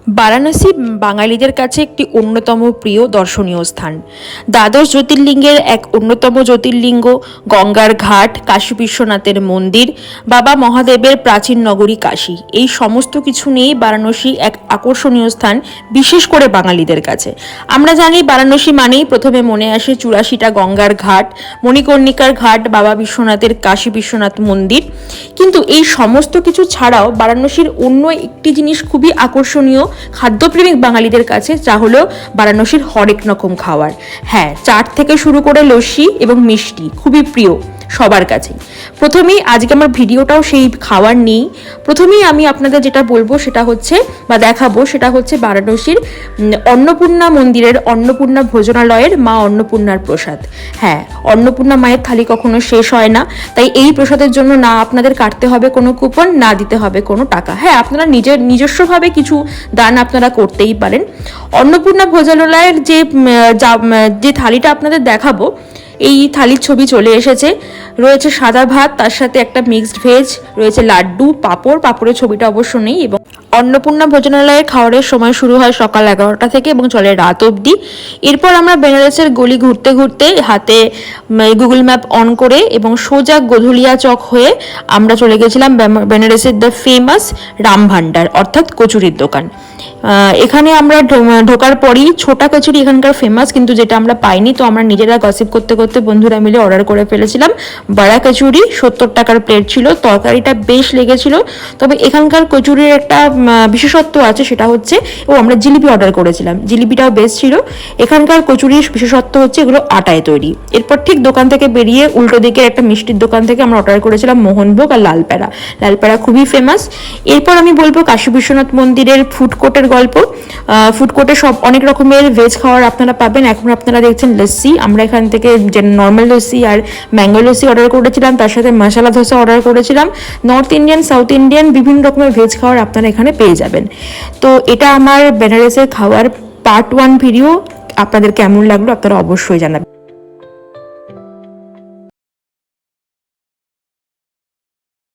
বারাণসী বাঙালিদের কাছে একটি অন্যতম প্রিয় দর্শনীয় স্থান। দ্বাদশ জ্যোতির্লিঙ্গের এক অন্যতম জ্যোতির্লিঙ্গ, গঙ্গার ঘাট, কাশী বিশ্বনাথের মন্দির, বাবা মহাদেবের প্রাচীন নগরী কাশী, এই সমস্ত কিছু নিয়েই বারাণসী এক আকর্ষণীয় স্থান, বিশেষ করে বাঙালিদের কাছে। আমরা জানি বারাণসী মানেই প্রথমে মনে আসে 84টা গঙ্গার ঘাট, মণিকর্ণিকার ঘাট, বাবা বিশ্বনাথের কাশী বিশ্বনাথ মন্দির। কিন্তু এই সমস্ত কিছু ছাড়াও বারাণসীর অন্য একটি জিনিস খুবই আকর্ষণীয় খাদ্যপ্রেমিক বাঙালিদের কাছে, যা হলো বারাণসীর হরেক রকম খাবার। হ্যাঁ, চাট থেকে শুরু করে লস্যি এবং মিষ্টি খুবই প্রিয় সবার কাছেই। প্রথমেই আজকে আমার ভিডিওটাও সেই খাবার নিয়েই। প্রথমেই আমি আপনাদের যেটা বলবো সেটা হচ্ছে বা দেখাবো সেটা হচ্ছে বারাণসীর অন্নপূর্ণা মন্দিরের অন্নপূর্ণা ভোজনালয়ের মা অন্নপূর্ণার প্রসাদ। হ্যাঁ, অন্নপূর্ণা মায়ের থালি কখনো শেষ হয় না, তাই এই প্রসাদের জন্য না আপনাদের কাটতে হবে কোনো কুপন, না দিতে হবে কোনো টাকা। হ্যাঁ, আপনারা নিজস্বভাবে কিছু দান আপনারা করতেই পারেন। অন্নপূর্ণা ভোজনালয়ের যে থালিটা আপনাদের দেখাবো, এই থালির ছবি চলে এসেছে। রয়েছে সাদা ভাত, তার সাথে একটা মিক্সড ভেজ, রয়েছে লাড্ডু, পাঁপড়ের ছবিটা অবশ্য নেই। এবং অন্নপূর্ণা ভোজনালয়ে খাওয়ারের সময় শুরু হয় সকাল 11টা থেকে এবং চলে রাত অবধি। এরপর আমরা বেনারসের গলি ঘুরতে ঘুরতে হাতে গুগল ম্যাপ অন করে এবং সোজা গোধুলিয়া চক হয়ে আমরা চলে গেছিলাম বেনারসের দ্য ফেমাস রাম ভান্ডার, অর্থাৎ কচুরির দোকান। এখানে আমরা ঢোকার পরই ছোটা কচুরি এখানকার ফেমাস, কিন্তু যেটা আমরা পাইনি, তো আমরা নিজেরা গসিপ করতে করতে বন্ধুরা মিলে অর্ডার করে ফেলেছিলাম বড়া কচুরি। 70 টাকার প্লেট ছিল, তরকারিটা বেশ লেগেছিল। তবে এখানকার কচুরির একটা বিশেষত্ব আছে, সেটা হচ্ছে আমরা জিলিপি অর্ডার করেছিলাম, জিলিপিটাও বেশ ছিল। এখানকার কচুরির বিশেষত্ব হচ্ছে এগুলো আটায় তৈরি। এরপর ঠিক দোকান থেকে বেরিয়ে উল্টো দিকের একটা মিষ্টির দোকান থেকে আমরা অর্ডার করেছিলাম মোহনভোগ আর লালপেড়া। লালপেড়া খুবই ফেমাস। এরপর আমি বলবো কাশী বিশ্বনাথ মন্দিরের ফুড কোর্টের গল্প। ফুড কোর্টে সব অনেক রকমের ভেজ খাবার আপনারা পাবেন। এখন আপনারা দেখছেন লস্যি, আমরা এখান থেকে যে নর্মাল লস্যি আর ম্যাঙ্গো লস্যি অর্ডার করেছিলাম, তার সাথে মশলা ধোসা অর্ডার করেছিলাম। নর্থ ইন্ডিয়ান, সাউথ ইন্ডিয়ান বিভিন্ন রকমের ভেজ খাবার আপনারা এখানে পেয়ে যাবেন। তো এটা আমার বেনারসের খাওয়ার পার্ট 1 ভিডিও। আপনাদের কেমন লাগলো আপনারা অবশ্যই জানাবেন।